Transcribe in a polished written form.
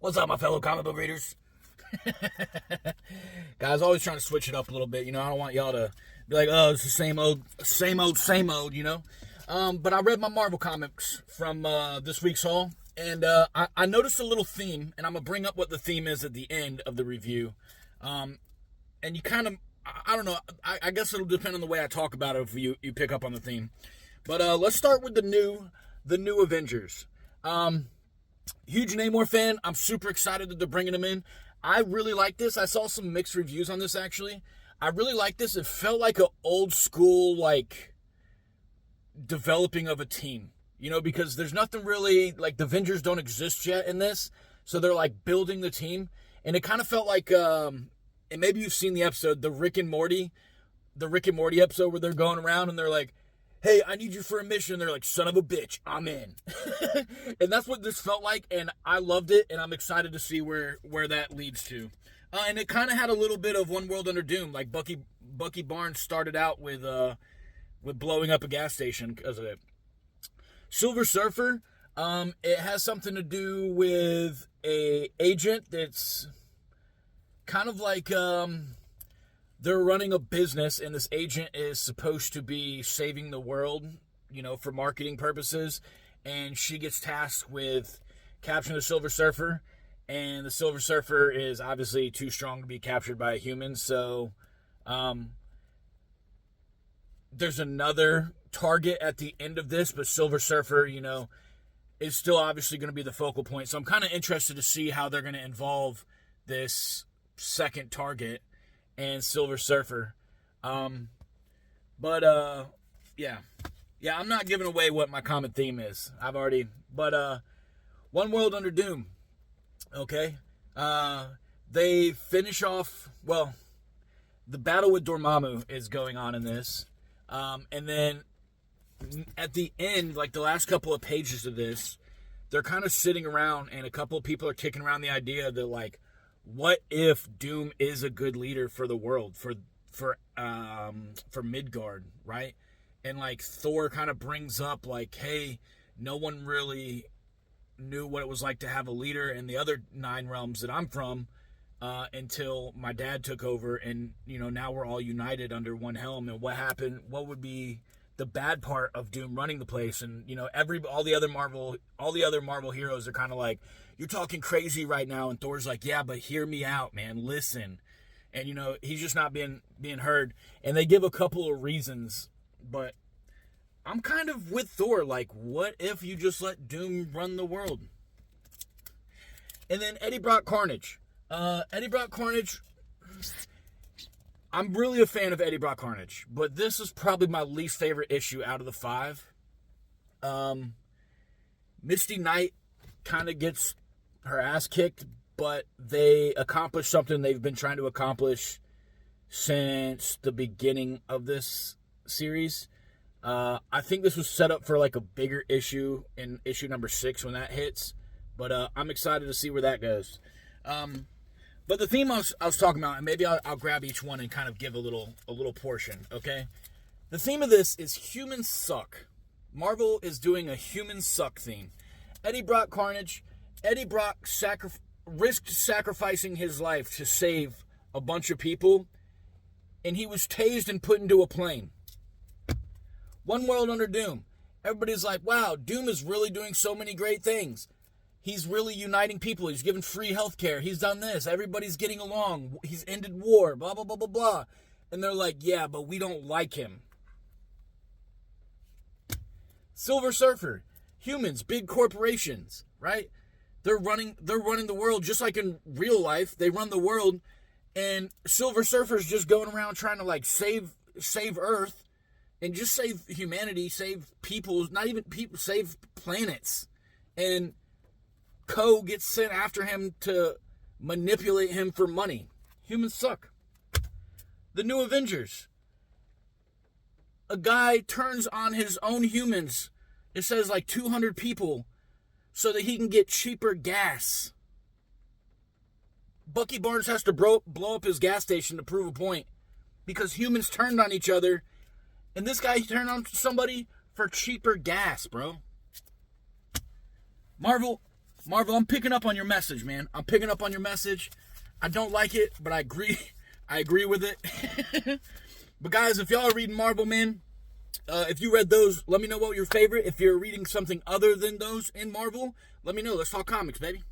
What's up, my fellow comic book readers? Guys, always trying to switch it up a little bit. I don't want y'all to be like, oh, it's the same old, But I read my Marvel comics from this week's haul, and I noticed a little theme, and I'm going to bring up what the theme is at the end of the review. And you kind of, I don't know, I guess it'll depend on the way I talk about it if you pick up on the theme. But let's start with the new Avengers. Huge Namor fan. I'm super excited that they're bringing him in. I really like this. I saw some mixed reviews on this, actually. I really like this. It felt like an old school, developing of a team. Because there's nothing really, the Avengers don't exist yet in this. So they're, building the team. And it kind of felt like, and maybe you've seen the episode, the Rick and Morty episode where they're going around and they're like, hey, I need you for a mission. They're like, son of a bitch, I'm in. And that's what this felt like, and I loved it, and I'm excited to see where that leads to. And it kind of had a little bit of One World Under Doom. Like Bucky Barnes started out with blowing up a gas station because of it. Silver Surfer, it has something to do with a agent that's kind of like... they're running a business, and this agent is supposed to be saving the world, for marketing purposes. And she gets tasked with capturing the Silver Surfer. And the Silver Surfer is obviously too strong to be captured by a human. So there's another target at the end of this. But Silver Surfer, is still obviously going to be the focal point. So I'm kind of interested to see how they're going to involve this second target and Silver Surfer. Yeah, I'm not giving away what my comic theme is. But One World Under Doom. Okay. They finish off, the battle with Dormammu is going on in this. And then at the end, the last couple of pages of this, they're kind of sitting around, and a couple of people are kicking around the idea that, what if Doom is a good leader for the world, for Midgard, right? And Thor kind of brings up hey, no one really knew what it was like to have a leader in the other 9 realms that I'm from until my dad took over, and now we're all united under one helm. And what happened? What would be the bad part of Doom running the place? And all the other Marvel heroes are kind of like, you're talking crazy right now. And Thor's like, yeah, but hear me out, man. Listen. And, he's just not being heard. And they give a couple of reasons. But I'm kind of with Thor. What if you just let Doom run the world? And then Brock Carnage. Brock Carnage, I'm really a fan of Brock Carnage. But this is probably my least favorite issue out of the 5. Misty Knight kind of gets her ass kicked, but they accomplish something they've been trying to accomplish since the beginning of this series. I think this was set up for a bigger issue in issue number 6 when that hits, but I'm excited to see where that goes. But the theme I was talking about, and maybe I'll grab each one and kind of give a little portion, okay? The theme of this is humans suck. Marvel is doing a human suck theme. Brock Carnage. Eddie Brock risked sacrificing his life to save a bunch of people, and he was tased and put into a plane. One World Under Doom. Everybody's like, wow, Doom is really doing so many great things. He's really uniting people. He's giving free healthcare. He's done this. Everybody's getting along. He's ended war, blah, blah, blah, blah, blah. And they're like, yeah, but we don't like him. Silver Surfer. Humans, big corporations, right? They're running the world just like in real life. They run the world, and Silver Surfer's just going around trying to save Earth and just save humanity, save people, not even people, save planets. And Co gets sent after him to manipulate him for money. Humans suck. The new Avengers. A guy turns on his own humans. It says 200 people, so that he can get cheaper gas. Bucky Barnes has to blow up his gas station to prove a point because humans turned on each other, and this guy turned on somebody for cheaper gas, bro. Marvel, Marvel, I'm picking up on your message, man. I'm picking up on your message. I don't like it, but I agree. I agree with it. But guys, if y'all are reading Marvel, man, if you read those, let me know what your favorite. If you're reading something other than those in Marvel, let me know. Let's talk comics, baby.